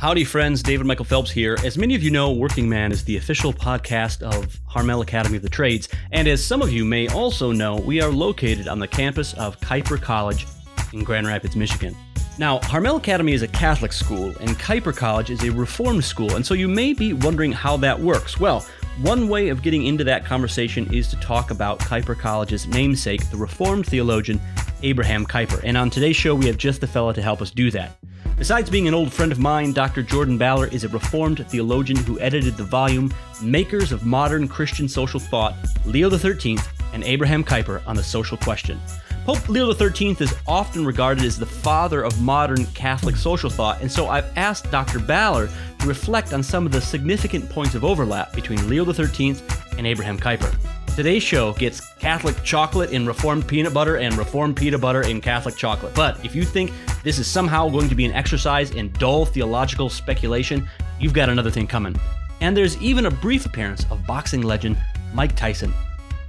Howdy, friends. David Michael Phelps here. As many of you know, Working Man is the official podcast of Harmel Academy of the Trades. And as some of you may also know, we are located on the campus of Keefe College in Grand Rapids, Michigan. Now, Harmel Academy is a Catholic school, and Keefe College is a Reformed school. And so you may be wondering how that works. Well, one way of getting into that conversation is to talk about Keefe College's namesake, the Reformed theologian Abraham Keefe. And on today's show, we have just the fella to help us do that. Besides being an old friend of mine, Dr. Jordan Ballor is a Reformed theologian who edited the volume Makers of Modern Christian Social Thought, Leo XIII and Abraham Keefe on the Social Question. Pope Leo XIII is often regarded as the father of modern Catholic social thought, and so I've asked Dr. Ballor to reflect on some of the significant points of overlap between Leo XIII and Abraham Keefe. Today's show gets Catholic chocolate in Reformed peanut butter and Reformed peanut butter in Catholic chocolate. But if you think this is somehow going to be an exercise in dull theological speculation, you've got another thing coming. And there's even a brief appearance of boxing legend Mike Tyson.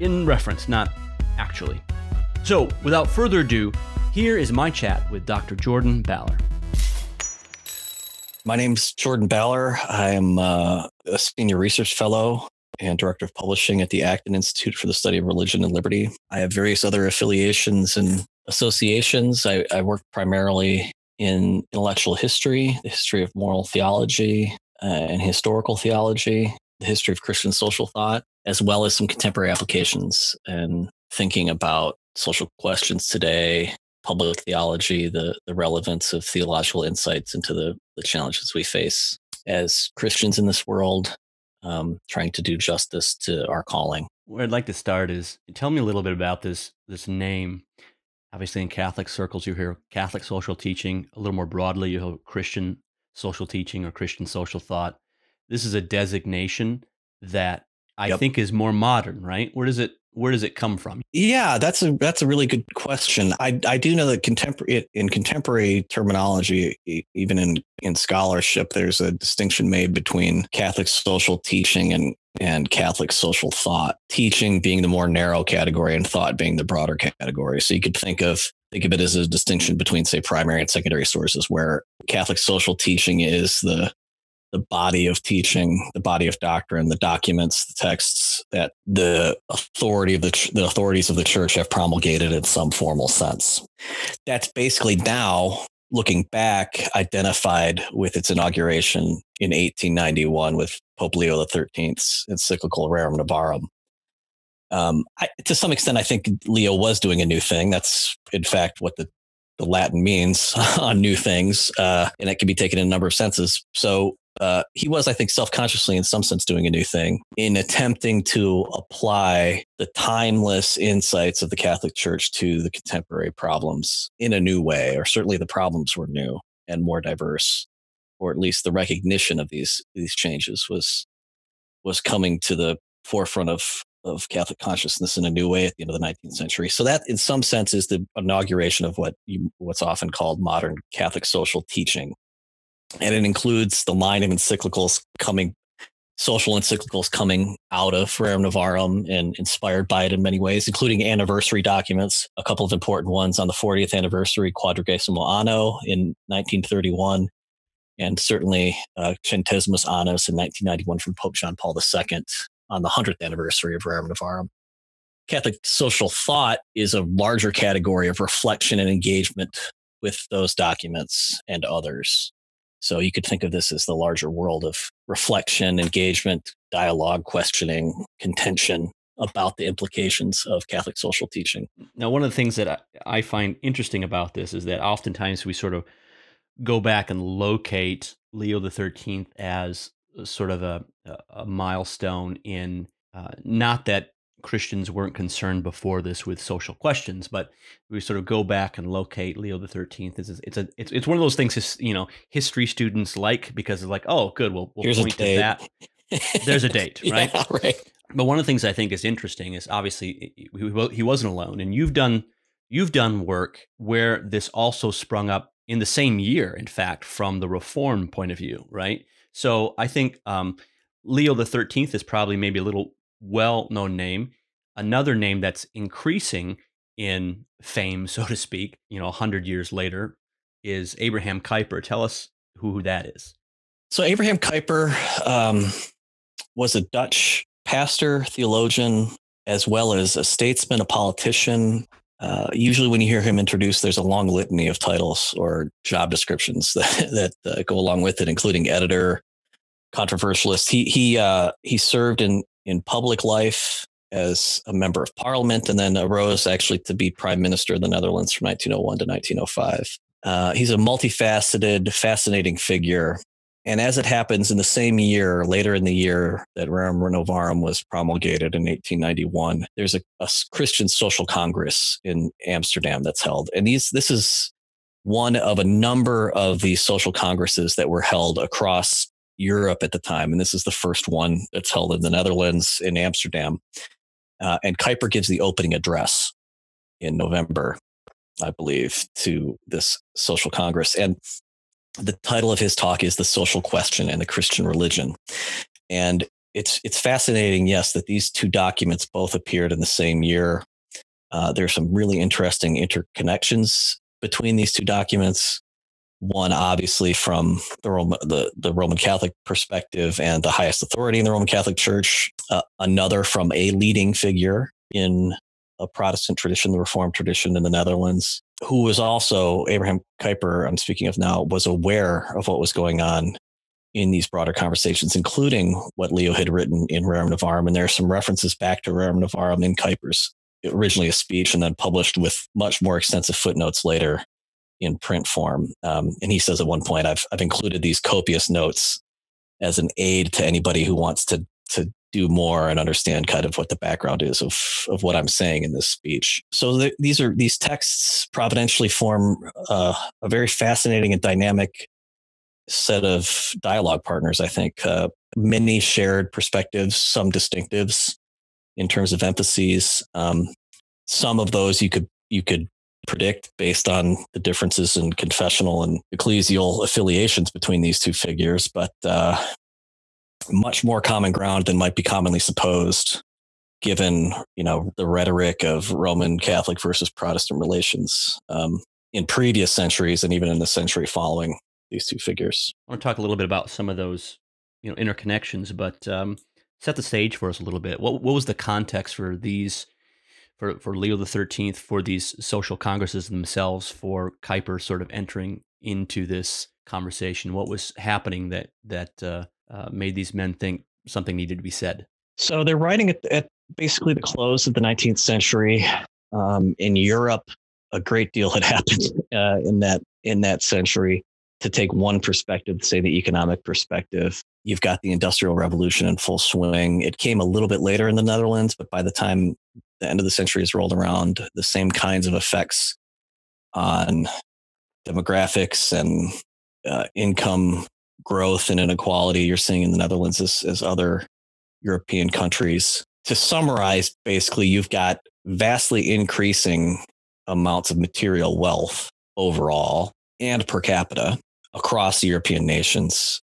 In reference, not actually. So, without further ado, here is my chat with Dr. Jordan Ballor. My name's Jordan Ballor. I'm a senior research fellow and director of publishing at the Acton Institute for the Study of Religion and Liberty. I have various other affiliations and associations. I work primarily in intellectual history, the history of moral theology and historical theology, the history of Christian social thought, as well as some contemporary applications and thinking about social questions today, public theology, the relevance of theological insights into the challenges we face as Christians in this world, trying to do justice to our calling. Where I'd like to start is, tell me a little bit about this name. Obviously, in Catholic circles, you hear Catholic social teaching. A little more broadly, you hear Christian social teaching or Christian social thought. This is a designation that I think is more modern, right? Where does it come from? Yeah, that's a really good question. I do know that contemporary terminology, even in scholarship, there's a distinction made between Catholic social teaching and Catholic social thought. Teaching being the more narrow category and thought being the broader category. So you could think of it as a distinction between, say, primary and secondary sources, where Catholic social teaching is the body of teaching, the body of doctrine, the documents, the texts that the authorities of the church have promulgated in some formal sense. That's basically now, looking back, identified with its inauguration in 1891 with Pope Leo XIII's encyclical Rerum Novarum. To some extent, I think Leo was doing a new thing. That's, in fact, what the Latin means on new things, and it can be taken in a number of senses. So he was, I think, self-consciously in some sense doing a new thing in attempting to apply the timeless insights of the Catholic Church to the contemporary problems in a new way, or certainly the problems were new and more diverse, or at least the recognition of these changes was coming to the forefront of Catholic consciousness in a new way at the end of the 19th century. So that, in some sense, is the inauguration of what's often called modern Catholic social teaching. And it includes the line of social encyclicals coming out of Rerum Novarum and inspired by it in many ways, including anniversary documents, a couple of important ones on the 40th anniversary, Quadragesimo Anno in 1931, and certainly Centesimus Annus in 1991 from Pope John Paul II on the 100th anniversary of Rerum Novarum. Catholic social thought is a larger category of reflection and engagement with those documents and others. So you could think of this as the larger world of reflection, engagement, dialogue, questioning, contention about the implications of Catholic social teaching. Now, one of the things that I find interesting about this is that oftentimes we sort of go back and locate Leo XIII as sort of a milestone in, not that Christians weren't concerned before this with social questions, but we sort of go back and locate Leo XIII. It's one of those things, history students like, because it's like, oh, good, we'll point to that. There's a date, right? Yeah, right. But one of the things I think is interesting is obviously he wasn't alone, and you've done work where this also sprung up in the same year, in fact, from the Reform point of view, right? So I think Leo XIII is probably maybe a little well-known name. Another name that's increasing in fame, so to speak, 100 years later, is Abraham Keefe. Tell us who that is. So Abraham Kuyper was a Dutch pastor, theologian, as well as a statesman, a politician. Usually when you hear him introduced, there's a long litany of titles or job descriptions that go along with it, including editor, controversialist. He served in public life as a member of parliament and then arose actually to be prime minister of the Netherlands from 1901 to 1905. He's a multifaceted, fascinating figure. And as it happens, in the same year, later in the year that Rerum Novarum was promulgated in 1891, there's a Christian Social Congress in Amsterdam that's held. And this is one of a number of these social congresses that were held across Europe at the time. And this is the first one that's held in the Netherlands, in Amsterdam. And Kuyper gives the opening address in November, I believe, to this social congress. And the title of his talk is The Social Question and the Christian Religion. And it's fascinating, yes, that these two documents both appeared in the same year. There's some really interesting interconnections between these two documents. One, obviously, from the Roman Catholic perspective and the highest authority in the Roman Catholic Church. Another from a leading figure in a Protestant tradition, the Reformed tradition in the Netherlands, who was also, Abraham Kuyper, I'm speaking of now, was aware of what was going on in these broader conversations, including what Leo had written in Rerum Novarum. And there are some references back to Rerum Novarum in Kuyper's, originally a speech and then published with much more extensive footnotes later in print form. And he says at one point, I've included these copious notes as an aid to anybody who wants to do more and understand kind of what the background is of what I'm saying in this speech. So these texts providentially form a very fascinating and dynamic set of dialogue partners, I think. Many shared perspectives, some distinctives in terms of emphases. Some of those you could predict based on the differences in confessional and ecclesial affiliations between these two figures, but much more common ground than might be commonly supposed, given the rhetoric of Roman Catholic versus Protestant relations in previous centuries and even in the century following these two figures. I want to talk a little bit about some of those interconnections, but set the stage for us a little bit. What was the context for these? For Leo XIII, for these social congresses themselves, for Kuyper sort of entering into this conversation? What was happening that made these men think something needed to be said? So they're writing at basically the close of the 19th century. In Europe, a great deal had happened in that century. To take one perspective, say the economic perspective, you've got the Industrial Revolution in full swing. It came a little bit later in the Netherlands, but by the time the end of the century is rolled around, the same kinds of effects on demographics and income growth and inequality you're seeing in the Netherlands as other European countries. To summarize, basically, you've got vastly increasing amounts of material wealth overall and per capita across the European nations,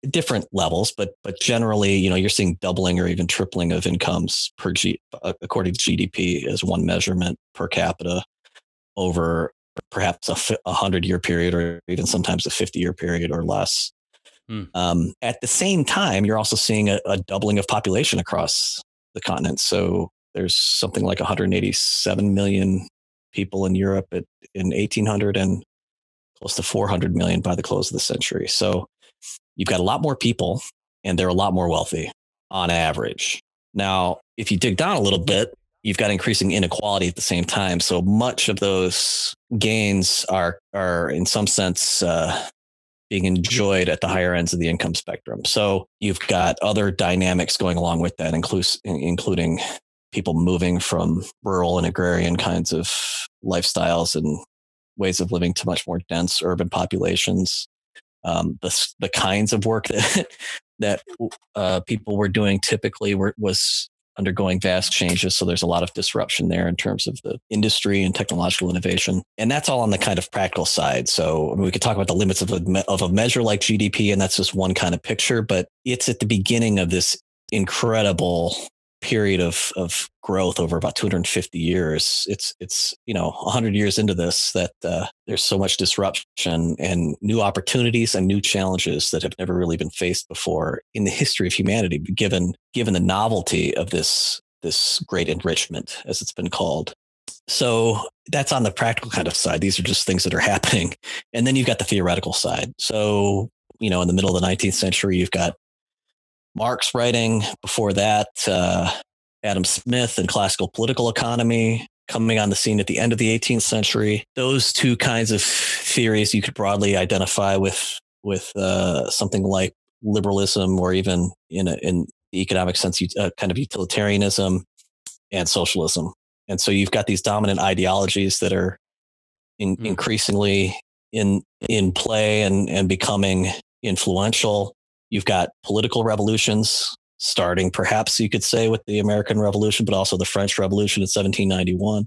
different levels, but generally, you're seeing doubling or even tripling of incomes according to GDP as one measurement per capita over perhaps a 100-year period or even sometimes a 50-year period or less. At the same time, you're also seeing a doubling of population across the continent. So there's something like 187 million people in Europe in 1800 and close to 400 million by the close of the century. So you've got a lot more people and they're a lot more wealthy on average. Now, if you dig down a little bit, you've got increasing inequality at the same time. So much of those gains are in some sense being enjoyed at the higher ends of the income spectrum. So you've got other dynamics going along with that, including people moving from rural and agrarian kinds of lifestyles and ways of living to much more dense urban populations. The kinds of work that people were doing typically was undergoing vast changes. So there's a lot of disruption there in terms of the industry and technological innovation. And that's all on the kind of practical side. So we could talk about the limits of a measure like GDP, and that's just one kind of picture, but it's at the beginning of this incredible period of growth over about 250 years. It's 100 years into this that there's so much disruption and new opportunities and new challenges that have never really been faced before in the history of humanity, given the novelty of this great enrichment, as it's been called. So that's on the practical kind of side. These are just things that are happening. And then you've got the theoretical side. So, in the middle of the 19th century, you've got Marx writing. Before that, Adam Smith and classical political economy coming on the scene at the end of the 18th century. Those two kinds of theories you could broadly identify with something like liberalism, or even in the economic sense, kind of utilitarianism and socialism. And so you've got these dominant ideologies that are increasingly in play and becoming influential. You've got political revolutions starting, perhaps you could say, with the American Revolution, but also the French Revolution in 1791,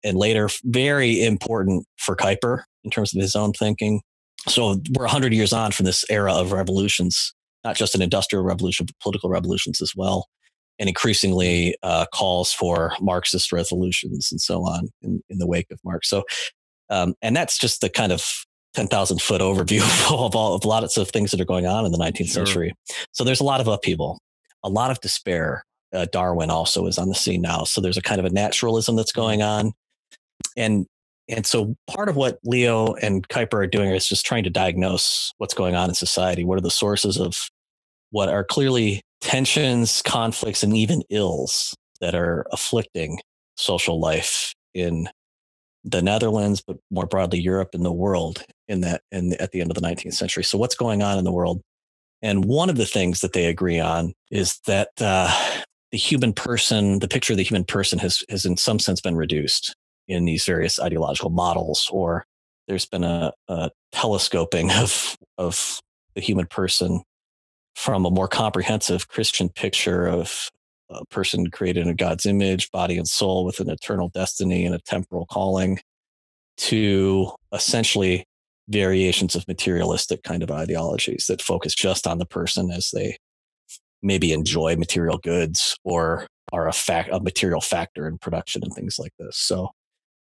and later very important for Keefe in terms of his own thinking. So we're 100 years on from this era of revolutions, not just an industrial revolution, but political revolutions as well, and increasingly calls for Marxist revolutions and so on in the wake of Marx. So, and that's just the kind of 10,000 foot overview of lots of things that are going on in the 19th century. So there's a lot of upheaval, a lot of despair. Darwin also is on the scene now. So there's a kind of a naturalism that's going on. And so part of what Leo and Keefe are doing is just trying to diagnose what's going on in society. What are the sources of what are clearly tensions, conflicts, and even ills that are afflicting social life in the Netherlands, but more broadly Europe and the world at the end of the 19th century. So what's going on in the world? And one of the things that they agree on is that the human person, the picture of the human person has in some sense been reduced in these various ideological models, or there's been a telescoping of the human person from a more comprehensive Christian picture of a person created in God's image, body and soul, with an eternal destiny and a temporal calling, to essentially variations of materialistic kind of ideologies that focus just on the person as they maybe enjoy material goods or are a material factor in production and things like this. So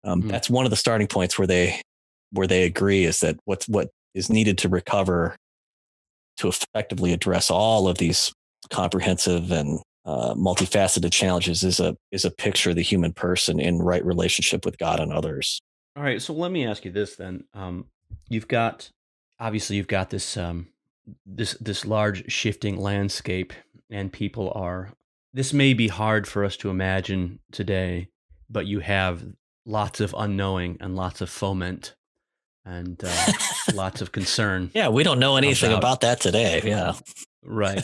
that's one of the starting points where they agree, is that what is needed to recover to effectively address all of these comprehensive and multifaceted challenges is a picture of the human person in right relationship with God and others. All right, so let me ask you this then. You've got this this large shifting landscape, and people are. This may be hard for us to imagine today, but you have lots of unknowing and lots of foment and lots of concern. Yeah, we don't know anything about that today. Yeah, right.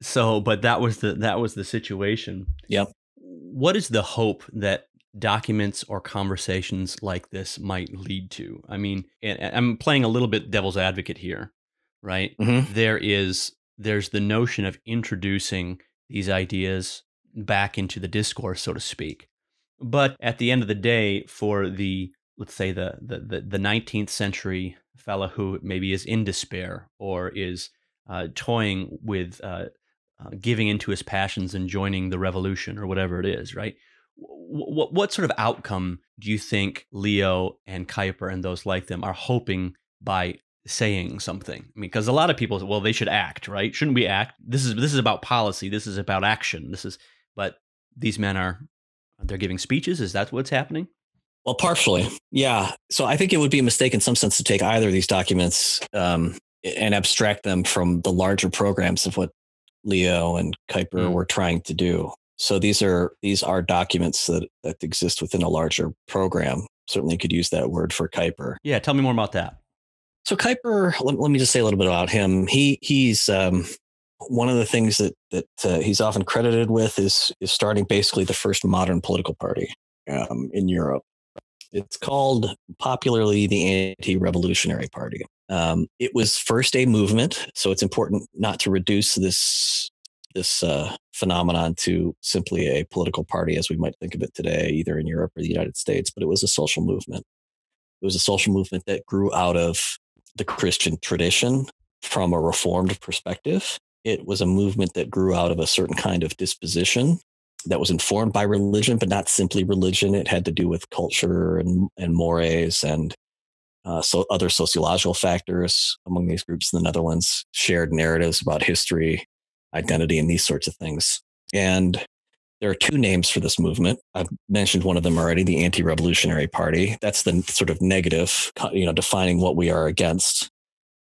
So, but that was the situation. Yep. What is the hope that documents or conversations like this might lead to? I mean, I'm playing a little bit devil's advocate here, right? Mm-hmm. There's the notion of introducing these ideas back into the discourse, so to speak. But at the end of the day, for let's say the 19th century fella who maybe is in despair or is toying with giving into his passions and joining the revolution or whatever it is, right? What sort of outcome do you think Leo and Keefe and those like them are hoping by saying something? I mean, because a lot of people say, well, they should act, right? Shouldn't we act? This is about policy. This is about action. But these men they're giving speeches. Is that what's happening? Well, partially, yeah. So I think it would be a mistake in some sense to take either of these documents and abstract them from the larger programs of what Leo and Keefe were trying to do. So these are documents that exist within a larger program. Certainly could use that word for Keefe. Yeah, tell me more about that. So Keefe, let me just say a little bit about him. He's one of the things that he's often credited with is starting basically the first modern political party in Europe. It's called popularly the Anti-Revolutionary Party. It was first a movement, so it's important not to reduce this phenomenon to simply a political party as we might think of it today, either in Europe or the United States. But it was a social movement. It was a social movement that grew out of the Christian tradition from a reformed perspective. It was a movement that grew out of a certain kind of disposition that was informed by religion, but not simply religion. It had to do with culture and mores and so other sociological factors among these groups in the Netherlands, shared narratives about history, identity, and these sorts of things. And there are two names for this movement. I've mentioned one of them already, the Anti-Revolutionary Party. That's the sort of negative, defining what we are against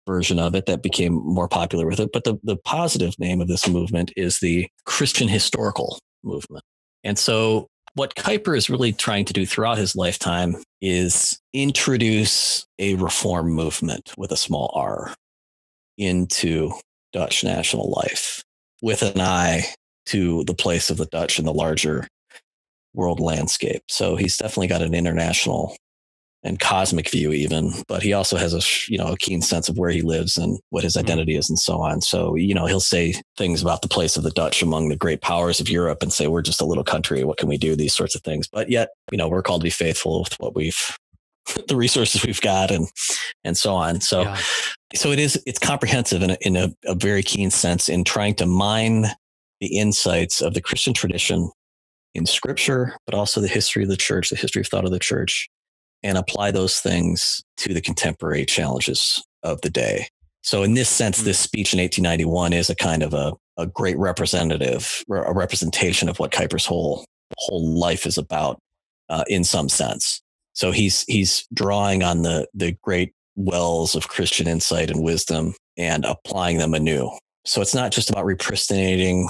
version of it that became more popular with it. But the positive name of this movement is the Christian Historical Movement. And so what Keefe is really trying to do throughout his lifetime is introduce a reform movement with a small r into Dutch national life with an eye to the place of the Dutch in the larger world landscape. So he's definitely got an international and cosmic view even, but he also has a keen sense of where he lives and what his identity is and so on. So, he'll say things about the place of the Dutch among the great powers of Europe and say, we're just a little country. What can we do? These sorts of things. But yet, we're called to be faithful with what the resources we've got and so on. So, So it's comprehensive in a very keen sense in trying to mine the insights of the Christian tradition in scripture, but also the history of the church, the history of thought of the church, and apply those things to the contemporary challenges of the day. So in this sense, this speech in 1891 is a kind of a great representation of what Keepe's whole life is about, in some sense. So he's drawing on the great wells of Christian insight and wisdom and applying them anew. So it's not just about repristinating,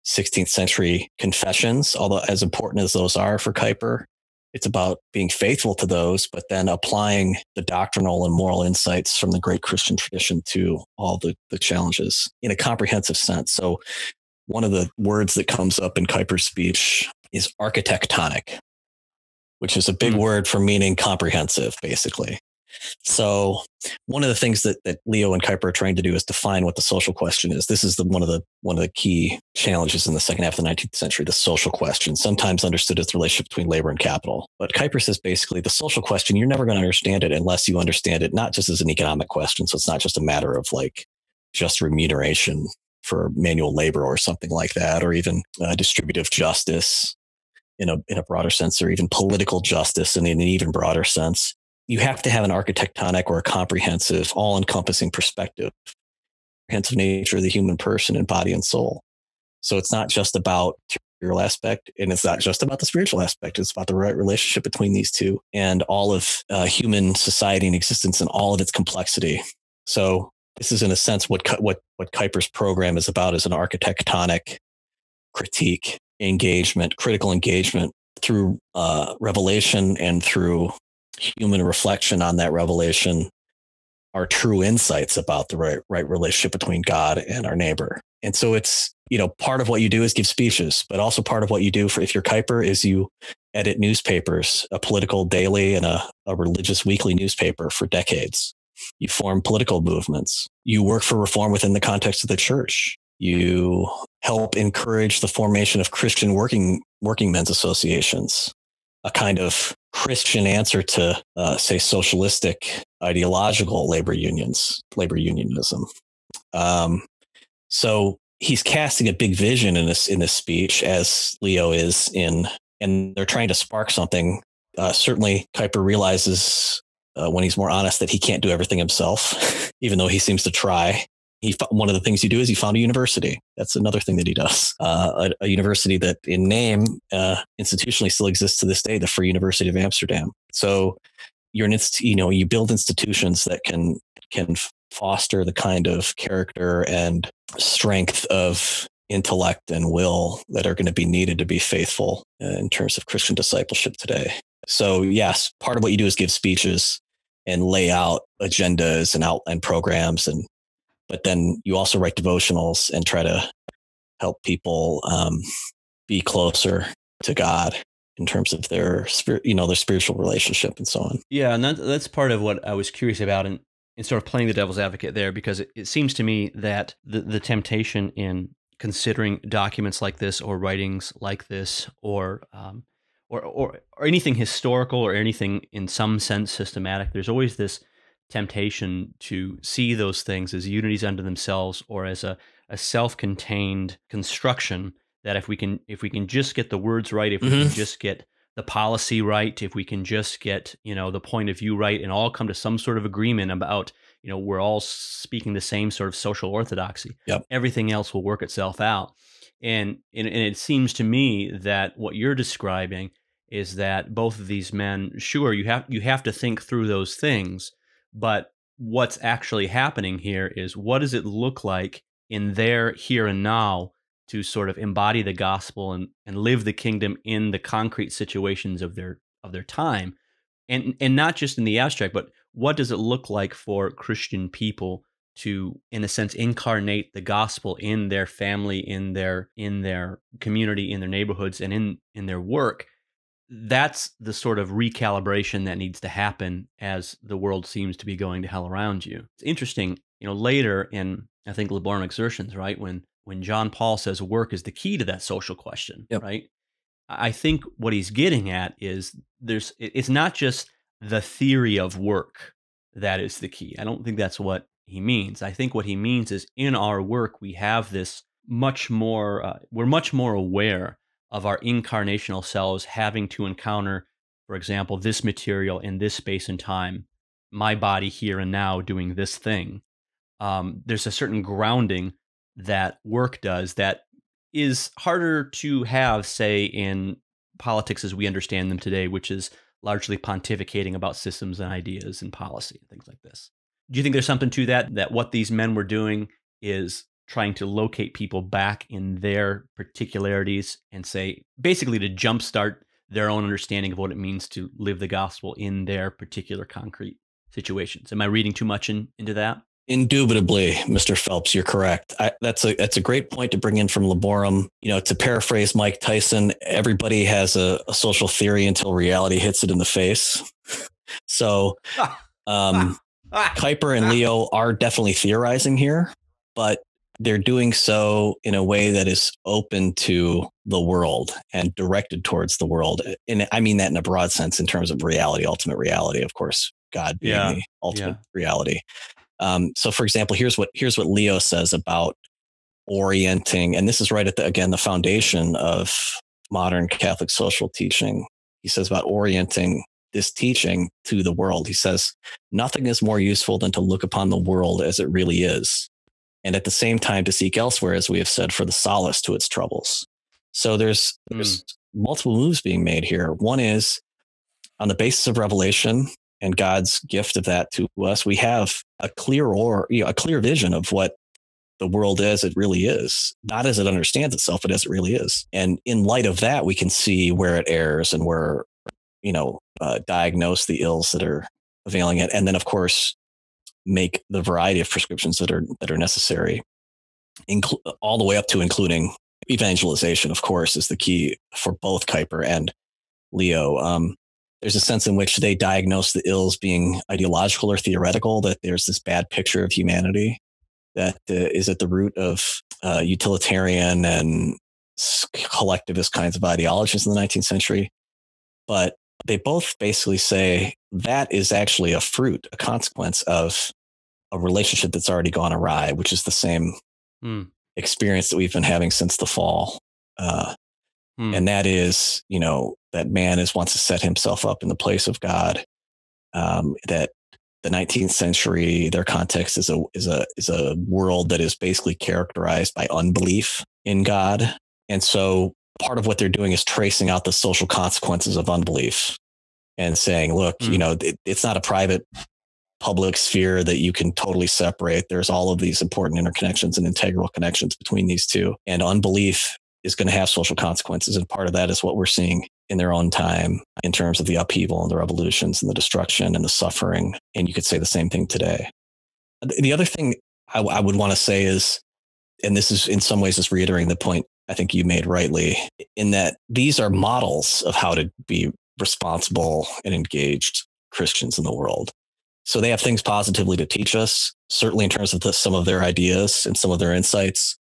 16th century confessions, although as important as those are for Keefe, it's about being faithful to those, but then applying the doctrinal and moral insights from the great Christian tradition to all the challenges in a comprehensive sense. So one of the words that comes up in Keepe's speech is architectonic, which is a big word for meaning comprehensive, basically. So one of the things that Leo and Keefe are trying to do is define what the social question is. This is one of the key challenges in the second half of the 19th century, the social question, sometimes understood as the relationship between labor and capital. But Keefe says basically the social question, you're never going to understand it unless you understand it, not just as an economic question. So it's not just a matter of like just remuneration for manual labor or something like that, or even distributive justice in a broader sense, or even political justice in an even broader sense. You have to have an architectonic or a comprehensive, all-encompassing perspective, comprehensive nature of the human person in body and soul. So it's not just about the material aspect, and it's not just about the spiritual aspect. It's about the right relationship between these two and all of human society and existence and all of its complexity. So this is, in a sense, what Keepe's program is about, is an architectonic critique, engagement, critical engagement through revelation and through human reflection on that revelation are true insights about the right relationship between God and our neighbor. And so it's, part of what you do is give speeches, but also part of what you do if you're Keefe is you edit newspapers, a political daily and a religious weekly newspaper for decades. You form political movements. You work for reform within the context of the church. You help encourage the formation of Christian working men's associations, a kind of Christian answer to, say, socialistic ideological labor unionism. So he's casting a big vision in this speech, as Leo is and they're trying to spark something. Certainly, Keefe realizes when he's more honest that he can't do everything himself, even though he seems to try. One of the things he he found a university. That's another thing that he does. A university that in name, institutionally still exists to this day, the Free University of Amsterdam. So you build institutions that can foster the kind of character and strength of intellect and will that are going to be needed to be faithful in terms of Christian discipleship today. So yes, part of what you do is give speeches and lay out agendas and programs but then you also write devotionals and try to help people be closer to God in terms of their spiritual relationship and so on. Yeah, and that's part of what I was curious about in sort of playing the devil's advocate there, because it seems to me that the temptation in considering documents like this or writings like this or anything historical or anything in some sense systematic, there's always this temptation to see those things as unities unto themselves or as a self-contained construction that if we can just get the words right, if we can just get the policy right, if we can just get, the point of view right and all come to some sort of agreement about, we're all speaking the same sort of social orthodoxy, Yep. everything else will work itself out. And it seems to me that what you're describing is that both of these men, sure, you have to think through those things, but what's actually happening here is, what does it look like in their here and now to sort of embody the gospel and live the kingdom in the concrete situations of their time, and not just in the abstract, but what does it look like for Christian people to, in a sense, incarnate the gospel in their family, in their community, in their neighborhoods, and in their work. That's the sort of recalibration that needs to happen as the world seems to be going to hell around you. It's interesting, later in, I think, Laborum Exertions, right, when John Paul says work is the key to that social question, Yep. right? I think what he's getting at is it's not just the theory of work that is the key. I don't think that's what he means. I think what he means is, in our work, we have this much more, we're much more aware of our incarnational selves having to encounter, for example, this material in this space and time, my body here and now doing this thing. There's a certain grounding that work does that is harder to have, say, in politics as we understand them today, which is largely pontificating about systems and ideas and policy and things like this. Do you think there's something to that what these men were doing is trying to locate people back in their particularities and say, basically, to jumpstart their own understanding of what it means to live the gospel in their particular concrete situations? Am I reading too much into that? Indubitably, Mr. Phelps, you're correct. That's a great point to bring in from Laborum. To paraphrase Mike Tyson, everybody has a social theory until reality hits it in the face. So Kuyper and Leo are definitely theorizing here, but they're doing so in a way that is open to the world and directed towards the world. And I mean that in a broad sense, in terms of reality, ultimate reality, of course, God being the ultimate reality. So, for example, here's what Leo says about orienting, and this is right at the foundation of modern Catholic social teaching. He says about orienting this teaching to the world. He says, nothing is more useful than to look upon the world as it really is, and at the same time to seek elsewhere, as we have said, for the solace to its troubles. So there's multiple moves being made here. One is, on the basis of revelation and God's gift of that to us, we have a clear vision of what the world as it really is, not as it understands itself, but as it really is. And in light of that, we can see where it errs and where, diagnose the ills that are availing it. And then, of course, make the variety of prescriptions that are necessary, all the way up to including evangelization, of course, is the key for both Kuyper and Leo. There's a sense in which they diagnose the ills being ideological or theoretical, that there's this bad picture of humanity that is at the root of utilitarian and collectivist kinds of ideologies in the 19th century. But they both basically say that is actually a consequence of a relationship that's already gone awry, which is the same experience that we've been having since the fall. And that is, that man wants to set himself up in the place of God. That the 19th century, their context is a world that is basically characterized by unbelief in God. And so part of what they're doing is tracing out the social consequences of unbelief and saying, look, it's not a private public sphere that you can totally separate. There's all of these important interconnections and integral connections between these two. And unbelief is going to have social consequences. And part of that is what we're seeing in their own time in terms of the upheaval and the revolutions and the destruction and the suffering. And you could say the same thing today. The other thing I would want to say is, and this is in some ways just reiterating the point I think you made rightly, in that these are models of how to be responsible and engaged Christians in the world. So they have things positively to teach us, certainly in terms of some of their ideas and some of their insights.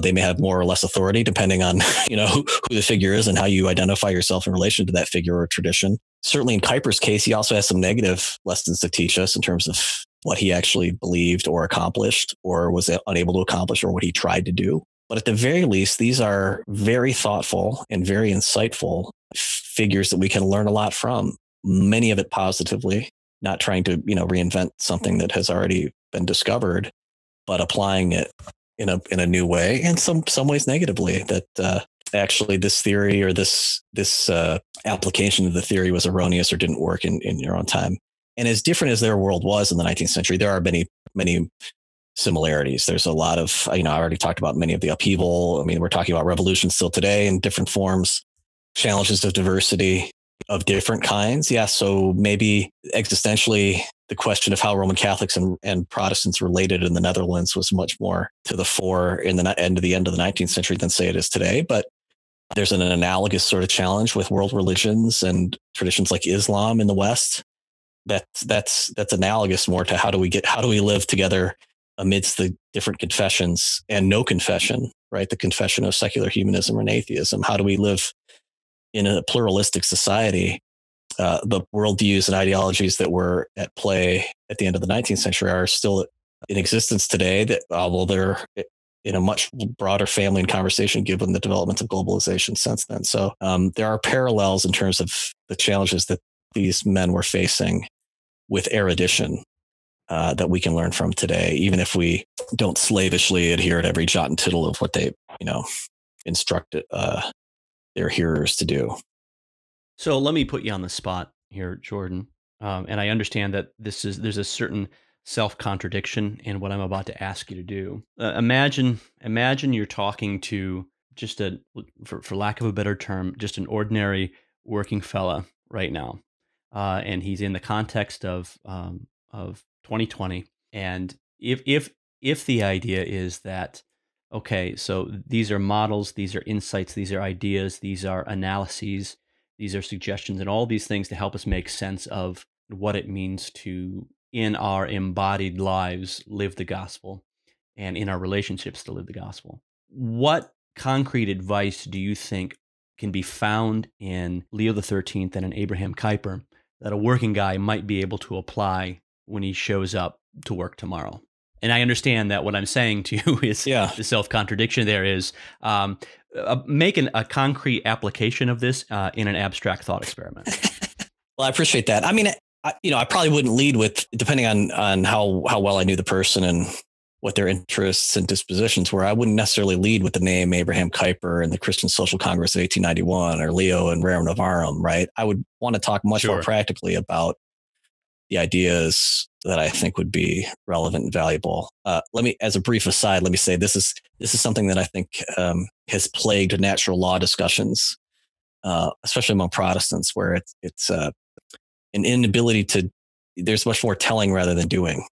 They may have more or less authority depending on, who the figure is and how you identify yourself in relation to that figure or tradition. Certainly in Kuyper's case, he also has some negative lessons to teach us in terms of what he actually believed or accomplished or was unable to accomplish or what he tried to do. But at the very least, these are very thoughtful and very insightful figures that we can learn a lot from, many of it positively, not trying to, reinvent something that has already been discovered, but applying it in a new way, and some ways negatively, that actually this theory or this application of the theory was erroneous or didn't work in your own time. And as different as their world was in the 19th century, there are many similarities. There's a lot of, I already talked about many of the upheaval. I mean, we're talking about revolutions still today in different forms, challenges of diversity of different kinds. Yeah. So maybe existentially, the question of how Roman Catholics and Protestants related in the Netherlands was much more to the fore in the end of the 19th century than say it is today. But there's an analogous sort of challenge with world religions and traditions like Islam in the West. That's analogous more to how do we live together amidst the different confessions and no confession, right? The confession of secular humanism and atheism. How do we live in a pluralistic society? The worldviews and ideologies that were at play at the end of the 19th century are still in existence today, that although they're in a much broader family and conversation given the developments of globalization since then. So there are parallels in terms of the challenges that these men were facing with erudition that we can learn from today, even if we don't slavishly adhere to every jot and tittle of what they, instructed their hearers to do. So let me put you on the spot here, Jordan. And I understand that there's a certain self-contradiction in what I'm about to ask you to do. Imagine you're talking to just for lack of a better term, just an ordinary working fella right now, and he's in the context of 2020. And if the idea is that, okay, so these are models, these are insights, these are ideas, these are analyses, these are suggestions, and all these things to help us make sense of what it means to, in our embodied lives, live the gospel, and in our relationships to live the gospel. What concrete advice do you think can be found in Leo XIII and in Abraham Kuyper that a working guy might be able to apply when he shows up to work tomorrow? And I understand that what I'm saying to you is the self-contradiction there is making a concrete application of this in an abstract thought experiment. Well, I appreciate that. I mean, I probably wouldn't lead with, depending on how well I knew the person and what their interests and dispositions were, I wouldn't necessarily lead with the name Abraham Kuyper and the Christian Social Congress of 1891 or Leo and Rerum Novarum, right? I would want to talk much more practically about the ideas that I think would be relevant and valuable. As a brief aside, let me say this is something that I think has plagued natural law discussions, especially among Protestants, where it's an inability to. There's much more telling rather than doing,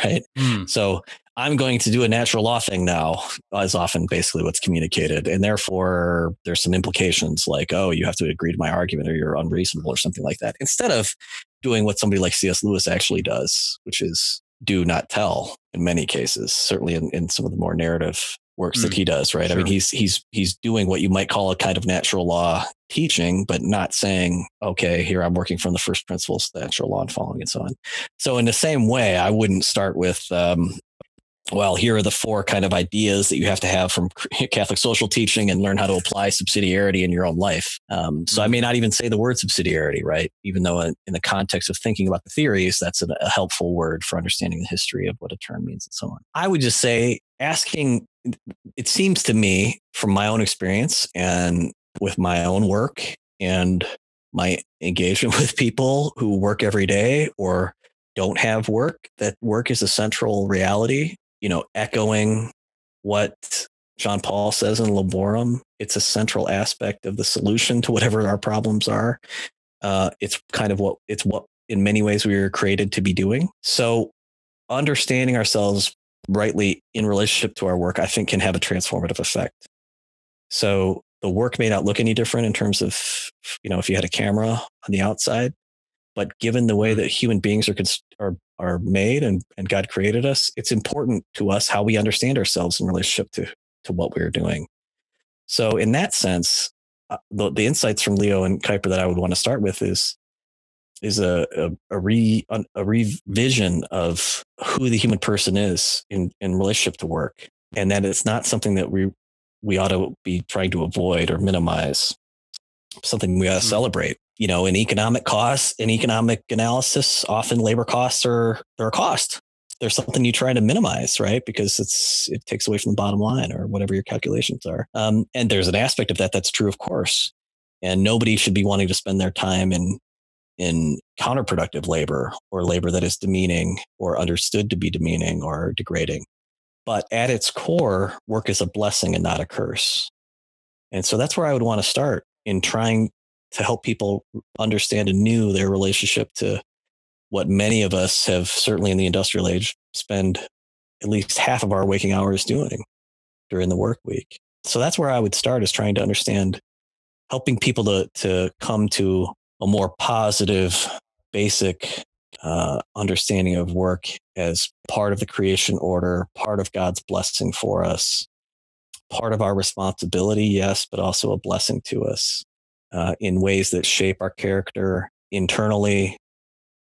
right? So I'm going to do a natural law thing now, is often basically what's communicated, and therefore there's some implications like, oh, you have to agree to my argument or you're unreasonable or something like that, instead of doing what somebody like C.S. Lewis actually does, which is do not tell in many cases, certainly in some of the more narrative works that he does, right? Sure. I mean, he's doing what you might call a kind of natural law teaching, but not saying, okay, here I'm working from the first principles of natural law and following and so on. So in the same way, I wouldn't start with, well, here are the four kind of ideas that you have to have from Catholic social teaching and learn how to apply subsidiarity in your own life. So I may not even say the word subsidiarity, right? Even though in the context of thinking about the theories, that's a helpful word for understanding the history of what a term means and so on. I would just say it seems to me from my own experience and with my own work and my engagement with people who work every day or don't have work, that work is a central reality. Echoing what John Paul says in Laborum, it's a central aspect of the solution to whatever our problems are. It's what in many ways we were created to be doing. So understanding ourselves rightly in relationship to our work, I think, can have a transformative effect. So the work may not look any different in terms of, if you had a camera on the outside, but given the way that human beings are made and God created us, it's important to us how we understand ourselves in relationship to what we're doing. So in that sense, the insights from Leo and Kuyper that I would want to start with is a revision of who the human person is in relationship to work. and that it's not something that we ought to be trying to avoid or minimize, something we ought to celebrate. You know, in economic costs, in economic analysis, often labor costs they're a cost. There's something you try to minimize, right? Because it takes away from the bottom line or whatever your calculations are. And there's an aspect of that that's true, of course. And nobody should be wanting to spend their time in counterproductive labor or labor that is demeaning or understood to be demeaning or degrading. But at its core, work is a blessing and not a curse. And so that's where I would want to start in trying to help people understand anew their relationship to what many of us have, certainly in the industrial age, spend at least half of our waking hours doing during the work week. So that's where I would start, is trying to understand, helping people to come to a more positive, basic understanding of work as part of the creation order, part of God's blessing for us, part of our responsibility, yes, but also a blessing to us in ways that shape our character internally.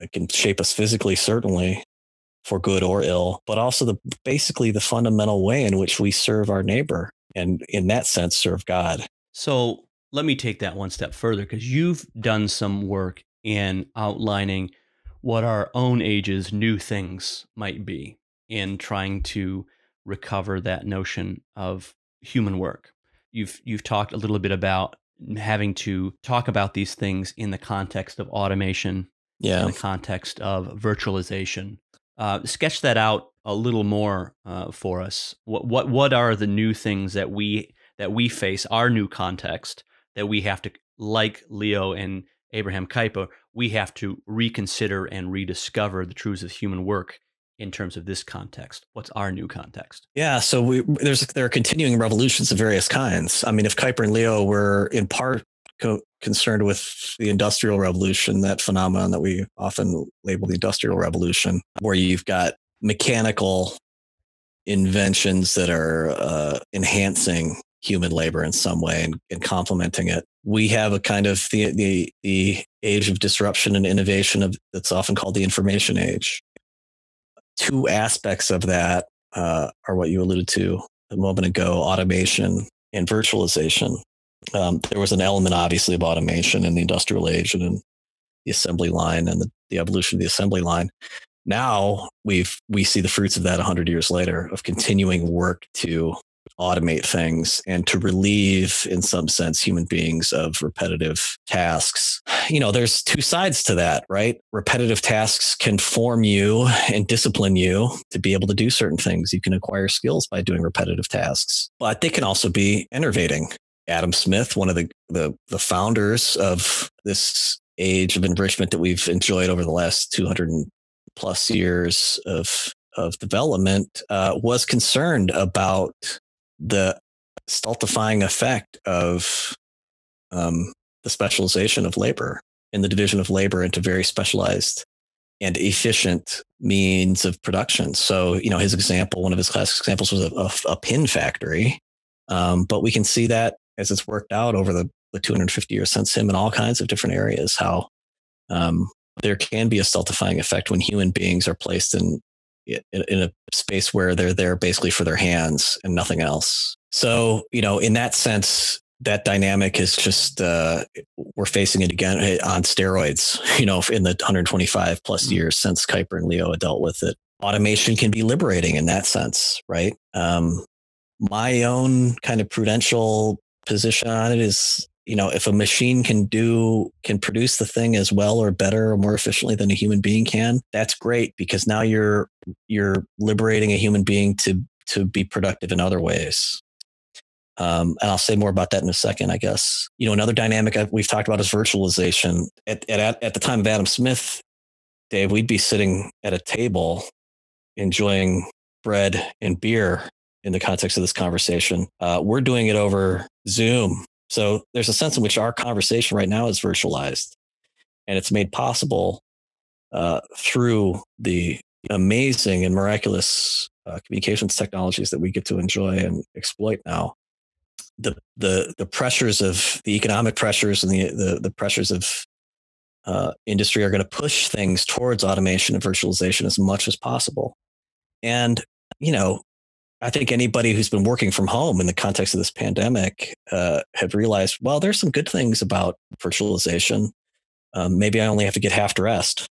It can shape us physically, certainly, for good or ill, but also basically the fundamental way in which we serve our neighbor, and in that sense, serve God. So let me take that one step further, because you've done some work in outlining what our own age's new things might be in trying to recover that notion of human work. You've talked a little bit about having to talk about these things in the context of automation, in Yeah. the context of virtualization. Sketch that out a little more for us. What are the new things that we face, our new context, that we have to, like Leo and Abraham Kuyper, we have to reconsider and rediscover the truths of human work in terms of this context? What's our new context? Yeah. So there are continuing revolutions of various kinds. I mean, if Kuyper and Leo were in part concerned with the Industrial Revolution, that phenomenon that we often label the Industrial Revolution, where you've got mechanical inventions that are enhancing human labor in some way and complementing it. We have a kind of the age of disruption and innovation that's often called the information age. Two aspects of that are what you alluded to a moment ago: automation and virtualization. There was an element, obviously, of automation in the industrial age and in the assembly line and the evolution of the assembly line. Now we see the fruits of that 100 years later, of continuing work to automate things and to relieve, in some sense, human beings of repetitive tasks. You know, there's two sides to that, right? Repetitive tasks can form you and discipline you to be able to do certain things. You can acquire skills by doing repetitive tasks, but they can also be enervating. Adam Smith, one of the founders of this age of enrichment that we've enjoyed over the last 200 plus years of development, was concerned about the stultifying effect of the specialization of labor and the division of labor into very specialized and efficient means of production. So, you know, his example, one of his classic examples, was a pin factory. But we can see that as it's worked out over the 250 years since him in all kinds of different areas, how there can be a stultifying effect when human beings are placed in a space where they're there basically for their hands and nothing else. So, you know, in that sense, that dynamic is just, we're facing it again on steroids, you know, in the 125 plus years since Kuyper and Leo had dealt with it. Automation can be liberating in that sense, right? My own kind of prudential position on it is, you know, if a machine can produce the thing as well or better or more efficiently than a human being can, that's great, because now you're liberating a human being to be productive in other ways. And I'll say more about that in a second, I guess. You know, another dynamic we've talked about is virtualization. At the time of Adam Smith, Dave, we'd be sitting at a table enjoying bread and beer in the context of this conversation. We're doing it over Zoom. So there's a sense in which our conversation right now is virtualized, and it's made possible through the amazing and miraculous communications technologies that we get to enjoy and exploit now. The pressures of the economic pressures and the pressures of industry are going to push things towards automation and virtualization as much as possible. And, you know, I think anybody who's been working from home in the context of this pandemic have realized, well, there's some good things about virtualization. Maybe I only have to get half dressed.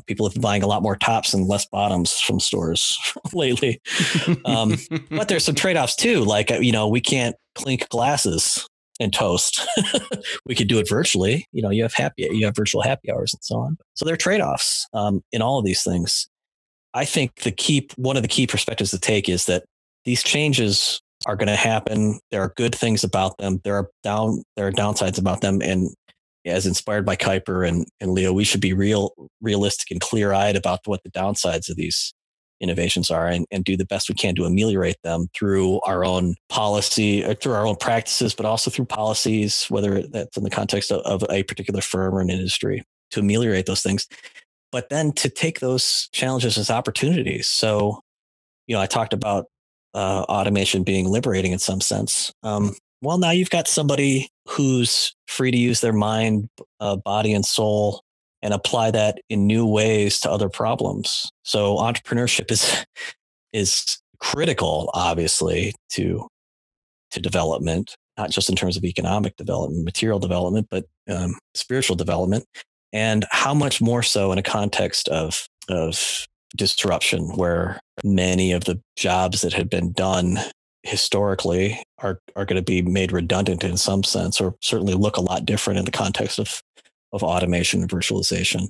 People have been buying a lot more tops and less bottoms from stores lately. But there's some trade-offs too. Like, we can't clink glasses and toast. We could do it virtually. You have virtual happy hours and so on. So there are trade-offs in all of these things. I think one of the key perspectives to take is that these changes are going to happen. There are good things about them. There are downsides about them. And as inspired by Kuiper and Leo, we should be realistic and clear-eyed about what the downsides of these innovations are and do the best we can to ameliorate them through our own policy or through our own practices, but also through policies, whether that's in the context of a particular firm or an industry, to ameliorate those things. But then to take those challenges as opportunities. So, I talked about automation being liberating in some sense. Well, now you've got somebody who's free to use their mind, body, and soul and apply that in new ways to other problems. So entrepreneurship is critical, obviously, to development, not just in terms of economic development, material development, but spiritual development. And how much more so in a context of disruption, where many of the jobs that had been done historically are going to be made redundant in some sense, or certainly look a lot different in the context of automation and virtualization.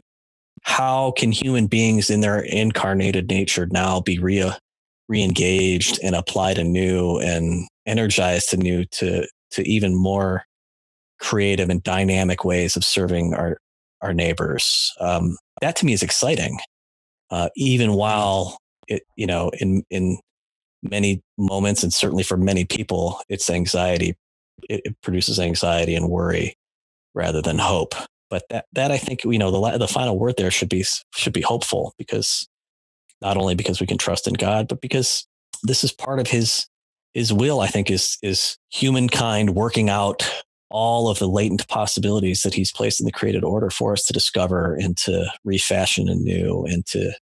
How can human beings in their incarnated nature now be re-engaged and applied anew and energized anew to even more creative and dynamic ways of serving our neighbors? That to me is exciting. Even while in many moments, and certainly for many people, it's anxiety. It produces anxiety and worry rather than hope. But that I think, the final word there should be hopeful, because not only because we can trust in God, but because this is part of his will, I think, is humankind working out all of the latent possibilities that he's placed in the created order for us to discover and to refashion anew and to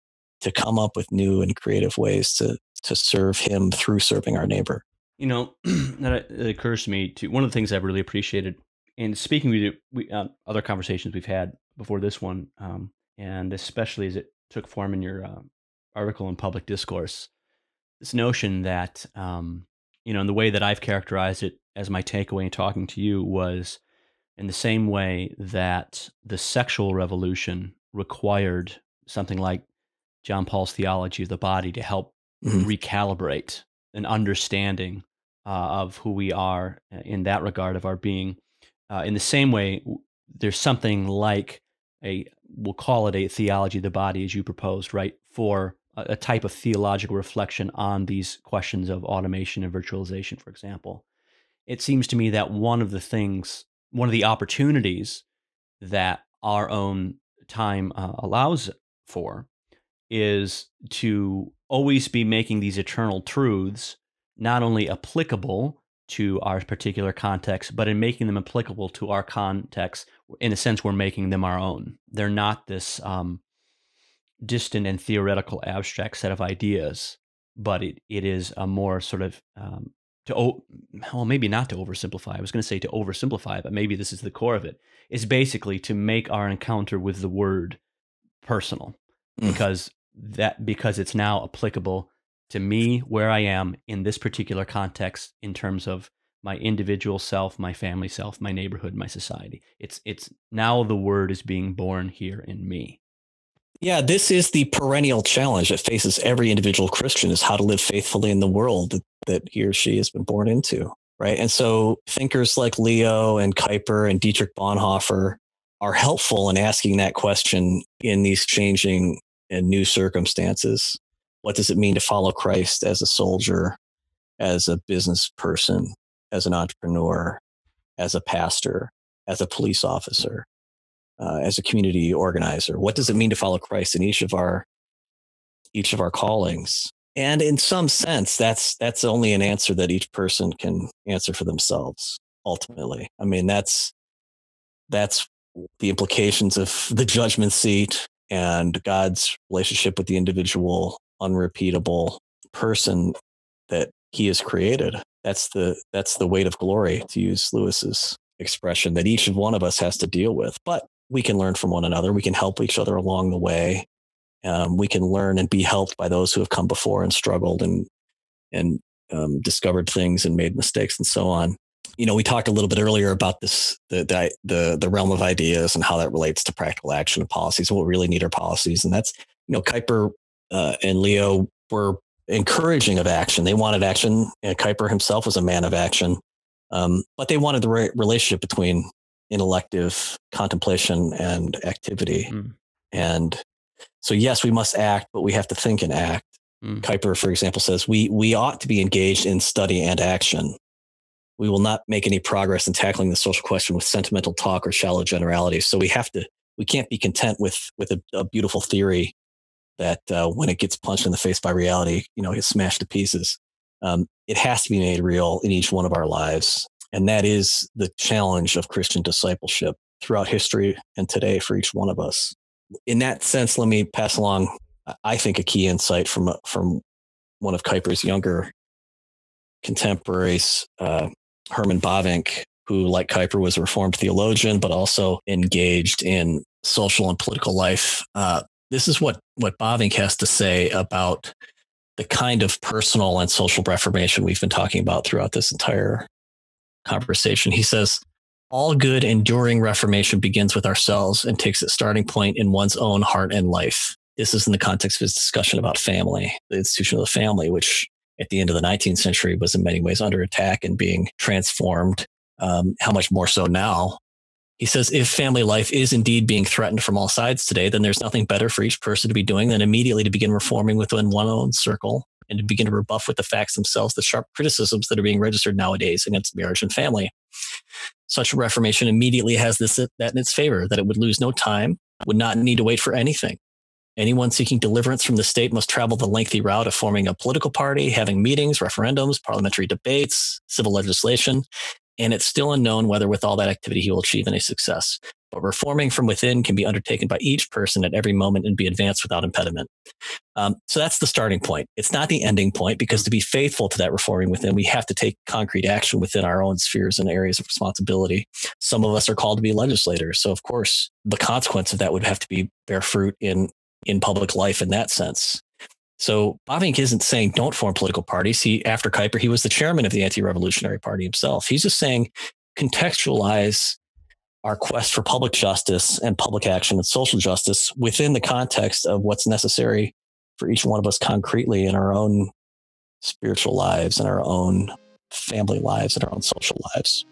come up with new and creative ways to serve him through serving our neighbor. That occurs to me too. One of the things I've really appreciated in speaking with you, other conversations we've had before this one, and especially as it took form in your article in Public Discourse, this notion that, in the way that I've characterized it as my takeaway in talking to you was in the same way that the sexual revolution required something like John Paul's theology of the body to help recalibrate an understanding of who we are in that regard of our being. In the same way, there's something like we'll call it a theology of the body, as you proposed, right, for a type of theological reflection on these questions of automation and virtualization, for example. It seems to me that one of the opportunities that our own time allows for is to always be making these eternal truths not only applicable to our particular context, but in making them applicable to our context. In a sense, we're making them our own. They're not this distant and theoretical abstract set of ideas, but it is a more sort of, maybe not to oversimplify. I was going to say to oversimplify, but maybe this is the core of it, is basically to make our encounter with the word personal, because it's now applicable to me where I am in this particular context in terms of my individual self, my family self, my neighborhood, my society. It's now the word is being born here in me. Yeah, this is the perennial challenge that faces every individual Christian, is how to live faithfully in the world that he or she has been born into, right? And so thinkers like Leo and Kuiper and Dietrich Bonhoeffer are helpful in asking that question in these changing and new circumstances. What does it mean to follow Christ as a soldier, as a business person, as an entrepreneur, as a pastor, as a police officer, as a community organizer? What does it mean to follow Christ in each of our callings? And in some sense, that's only an answer that each person can answer for themselves. Ultimately, I mean, that's the implications of the judgment seat and God's relationship with the individual, unrepeatable person that he has created. That's the weight of glory, to use Lewis's expression, that each one of us has to deal with. But we can learn from one another. We can help each other along the way. We can learn and be helped by those who have come before and struggled and discovered things and made mistakes and so on. We talked a little bit earlier about this, the realm of ideas and how that relates to practical action and policies. What we really need are policies. And that's, Kuyper and Leo were encouraging of action. They wanted action. And Kuyper himself was a man of action. But they wanted the right relationship between intellective contemplation and activity. And so, yes, we must act, but we have to think and act. Kuyper, for example, says we ought to be engaged in study and action. We will not make any progress in tackling the social question with sentimental talk or shallow generalities. So we can't be content with a beautiful theory that when it gets punched in the face by reality, gets smashed to pieces. It has to be made real in each one of our lives. And that is the challenge of Christian discipleship throughout history and today for each one of us. In that sense, let me pass along, I think, a key insight from one of Kuyper's younger contemporaries, Herman Bavinck, who, like Kuyper, was a Reformed theologian, but also engaged in social and political life. This is what Bavinck has to say about the kind of personal and social reformation we've been talking about throughout this entire conversation. He says, all good, enduring reformation begins with ourselves and takes its starting point in one's own heart and life. This is in the context of his discussion about family, the institution of the family, which at the end of the 19th century was in many ways under attack and being transformed. How much more so now? He says, if family life is indeed being threatened from all sides today, then there's nothing better for each person to be doing than immediately to begin reforming within one's own circle and to begin to rebuff with the facts themselves the sharp criticisms that are being registered nowadays against marriage and family. Such a reformation immediately has that in its favor, that it would lose no time, would not need to wait for anything. Anyone seeking deliverance from the state must travel the lengthy route of forming a political party, having meetings, referendums, parliamentary debates, civil legislation, and it's still unknown whether with all that activity he will achieve any success. But reforming from within can be undertaken by each person at every moment and be advanced without impediment. So that's the starting point. It's not the ending point, because to be faithful to that reforming within, we have to take concrete action within our own spheres and areas of responsibility. Some of us are called to be legislators. So of course, the consequence of that would have to bear fruit in public life in that sense. So Bavinck isn't saying don't form political parties. After Kuyper, he was the chairman of the Anti-Revolutionary Party himself. He's just saying contextualize our quest for public justice and public action and social justice within the context of what's necessary for each one of us concretely in our own spiritual lives and our own family lives and our own social lives.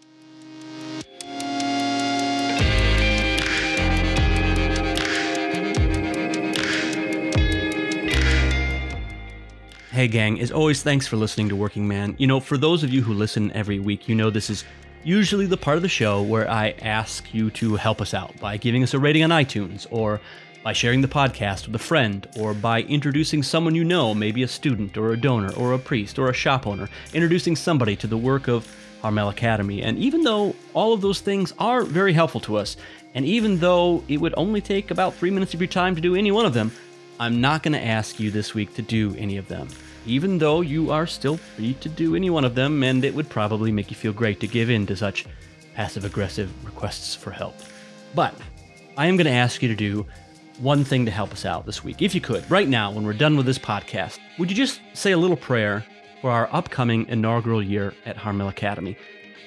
Hey gang, as always, thanks for listening to Working Man. For those of you who listen every week, this is usually the part of the show where I ask you to help us out by giving us a rating on iTunes, or by sharing the podcast with a friend, or by introducing someone maybe a student or a donor or a priest or a shop owner, introducing somebody to the work of Harmel Academy. And even though all of those things are very helpful to us, and even though it would only take about 3 minutes of your time to do any one of them, I'm not going to ask you this week to do any of them, even though you are still free to do any one of them, and it would probably make you feel great to give in to such passive-aggressive requests for help. But I am going to ask you to do one thing to help us out this week. If you could, right now, when we're done with this podcast, would you just say a little prayer for our upcoming inaugural year at Harmel Academy?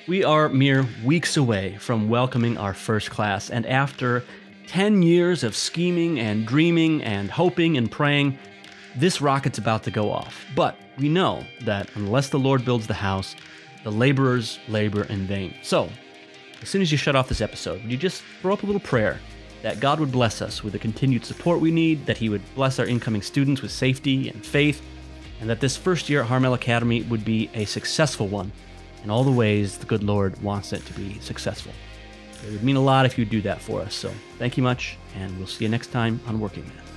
We are mere weeks away from welcoming our first class, and after 10 years of scheming and dreaming and hoping and praying, this rocket's about to go off. But we know that unless the Lord builds the house, the laborers labor in vain. So, as soon as you shut off this episode, would you just throw up a little prayer that God would bless us with the continued support we need, that He would bless our incoming students with safety and faith, and that this first year at Harmel Academy would be a successful one in all the ways the good Lord wants it to be successful. It would mean a lot if you'd do that for us. So thank you much, and we'll see you next time on Working Man.